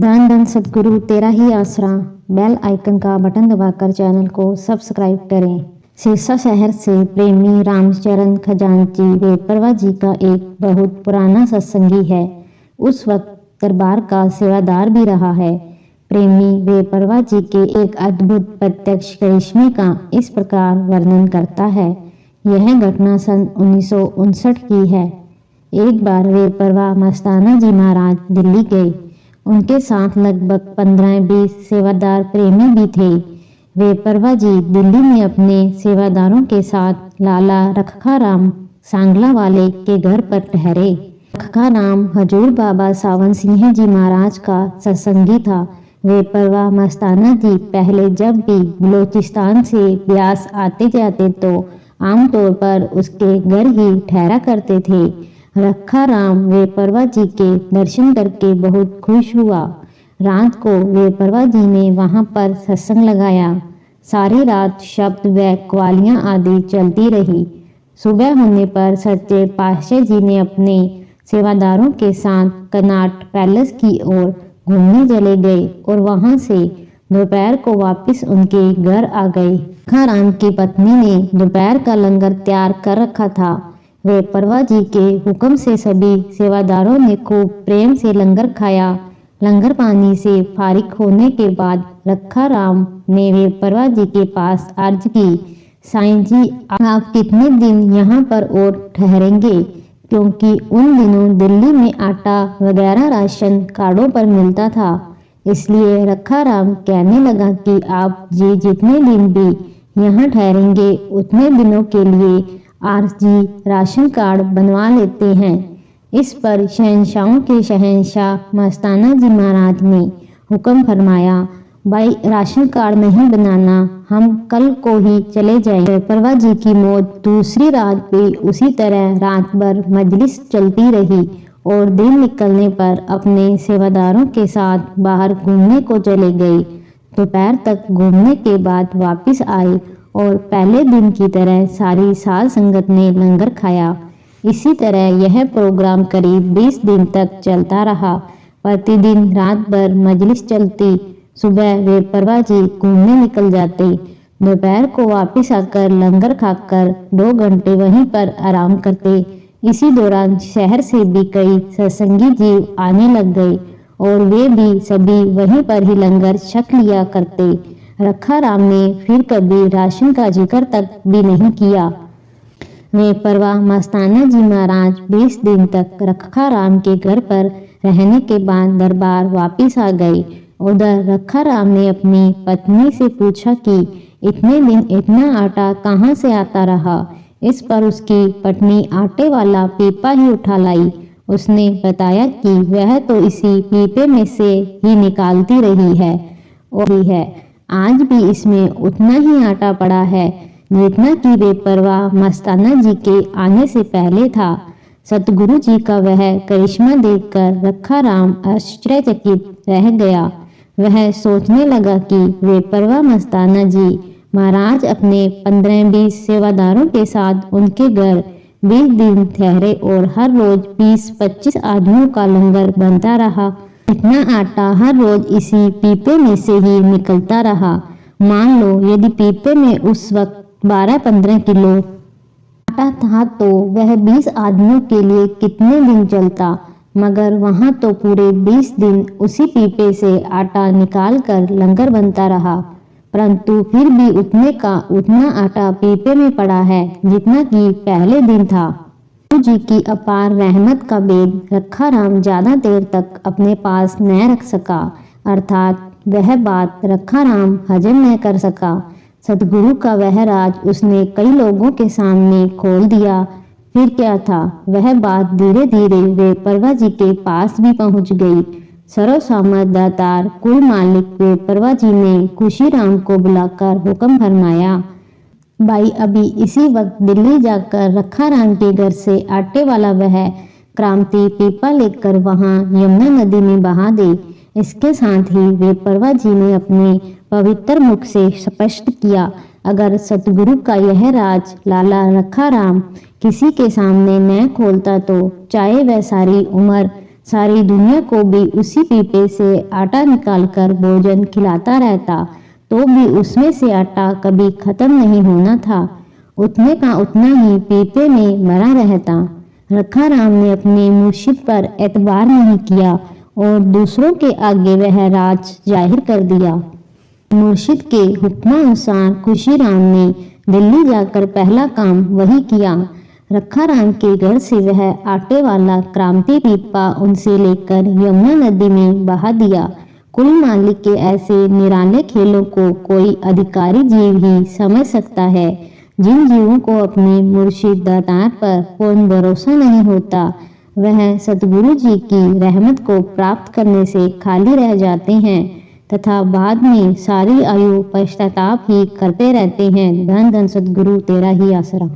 धन धन सतगुरु तेरा ही आसरा। बेल आइकन का बटन दबाकर चैनल को सब्सक्राइब करें। सिरसा शहर से प्रेमी रामचरण खजांची बेपरवा जी का एक बहुत पुराना सत्संगी है। उस वक्त दरबार का सेवादार भी रहा है। प्रेमी बेपरवा जी के एक अद्भुत प्रत्यक्ष करिश्मे का इस प्रकार वर्णन करता है। यह घटना सन 1959 की है। एक बार बेपरवा मस्ताना जी महाराज दिल्ली गए। उनके साथ लगभग 15-20 सेवादार प्रेमी भी थे। बेपरवा जी दिल्ली में अपने सेवादारों के साथ लाला रखखाराम सांगला वाले के घर पर ठहरे। रखखाराम हजूर बाबा सावन सिंह जी महाराज का सत्संगी था। बेपरवा मस्ताना जी पहले जब भी बलोचिस्तान से ब्यास आते जाते तो आमतौर पर उसके घर ही ठहरा करते थे। रखखाराम बेपरवा जी के दर्शन करके बहुत खुश हुआ। रात को बेपरवा जी ने वहां पर सत्संग लगाया। सारी रात शब्द व कवालियां आदि चलती रही। सुबह होने पर सच्चे पातशाह जी ने अपने सेवादारों के साथ कनाट पैलेस की ओर घूमने चले गए और वहां से दोपहर को वापस उनके घर आ गए। रखखाराम की पत्नी ने दोपहर का लंगर तैयार कर रखा था। बेपरवा जी के हुक्म से सभी सेवादारों ने खूब प्रेम से लंगर खाया। लंगर पानी से फारिग होने के बाद रखखाराम ने बेपरवा जी के पास अर्ज की, साईं जी आप कितने दिन यहाँ पर और ठहरेंगे? क्योंकि उन दिनों दिल्ली में आटा वगैरह राशन कार्डों पर मिलता था। इसलिए रखखाराम कहने लगा कि आप जी जितने दिन भी यहाँ ठहरेंगे उतने दिनों के लिए आरजी राशन कार्ड बनवा लेते हैं। इस पर शहंशाहों के शहंशाह मस्ताना जी महाराज ने हुक्म फरमाया, भाई राशन कार्ड नहीं बनाना, हम कल को ही चले जाएंगे। बेपरवा जी की मौत दूसरी रात भी उसी तरह रात भर मजलिस चलती रही और दिन निकलने पर अपने सेवादारों के साथ बाहर घूमने को चले गए। दोपहर तक घूमने के बाद वापस आए और पहले दिन की तरह सारी साध संगत ने लंगर खाया। इसी तरह यह प्रोग्राम करीब 20 दिन तक चलता रहा। प्रतिदिन रात भर मजलिस चलती। सुबह बेपरवा जी घूमने निकल जाते। दोपहर को वापस आकर लंगर खाकर 2 घंटे वहीं पर आराम करते। इसी दौरान शहर से भी कई सत्संगी जीव आने लग गए और वे भी सभी वहीं पर ही लंगर छक लिया करते। रखखाराम ने फिर कभी राशन का जिक्र तक भी नहीं किया। बेपरवा मस्ताना जी महाराज 20 दिन तक रखखाराम के घर पर रहने के बाद दरबार वापिस आ गए। उधर रखखाराम ने अपनी पत्नी से पूछा कि इतने दिन इतना आटा कहाँ से आता रहा। इस पर उसकी पत्नी आटे वाला पीपा ही उठा लाई। उसने बताया कि वह तो इसी पीपे में से ही निकालती रही है और आज भी इसमें उतना ही आटा पड़ा है जितना कि बेपरवा मस्ताना जी के आने से पहले था। सतगुरु जी का वह करिश्मा देखकर रखखाराम आश्चर्यचकित रह गया। वह सोचने लगा कि बेपरवा मस्ताना जी महाराज अपने 15-20 सेवादारों के साथ उनके घर 20 दिन ठहरे और हर रोज 20-25 आदमियों का लंगर बनता रहा। इतना आटा हर रोज इसी पीपे में से ही निकलता रहा। मान लो यदि पीपे में उस वक्त 12-15 किलो आटा था तो वह 20 आदमियों के लिए कितने दिन चलता। मगर वहां तो पूरे 20 दिन उसी पीपे से आटा निकाल कर लंगर बनता रहा। परंतु फिर भी उतने का उतना आटा पीपे में पड़ा है जितना कि पहले दिन था। जी की अपार रहमत का भेद रखखाराम ज्यादा देर तक अपने पास न रख सका, अर्थात वह बात रखखाराम हजम न कर सका। सतगुरु का वह राज उसने कई लोगों के सामने खोल दिया। फिर क्या था, वह बात धीरे धीरे बेपरवा जी के पास भी पहुंच गई। सर्वसम्मत दातार कुल मालिक बेपरवा जी ने खुशीराम को बुलाकर हुक्म फरमाया, भाई अभी इसी वक्त दिल्ली जाकर रखखाराम के घर से आटे वाला वह क्रांति पीपा लेकर वहां यमुना नदी में बहा दे। इसके साथ ही बेपरवा जी ने अपने पवित्र मुख से स्पष्ट किया, अगर सतगुरु का यह राज लाला रखखाराम किसी के सामने न खोलता तो चाहे वह सारी उम्र सारी दुनिया को भी उसी पीपे से आटा निकालकर भोजन खिलाता रहता तो भी उसमें से आटा कभी खत्म नहीं होना था। उतने का उतना ही पीपे में भरा रहता। रखाराम ने अपने मुर्शिद पर एतबार नहीं किया और दूसरों के आगे वह राज जाहिर कर दिया। मुर्शिद के हुक्मानुसार खुशीराम ने दिल्ली जाकर पहला काम वही किया। रखाराम के घर से वह आटे वाला क्रांति पीपा उनसे लेकर यमुना नदी में बहा दिया। कुल मालिक के ऐसे निराले खेलों को कोई अधिकारी जीव ही समझ सकता है। जिन जीवों को अपने मुर्शिद दातार पर पूर्ण भरोसा नहीं होता वह सतगुरु जी की रहमत को प्राप्त करने से खाली रह जाते हैं तथा बाद में सारी आयु पश्चाताप ही करते रहते हैं। धन धन सतगुरु तेरा ही आसरा।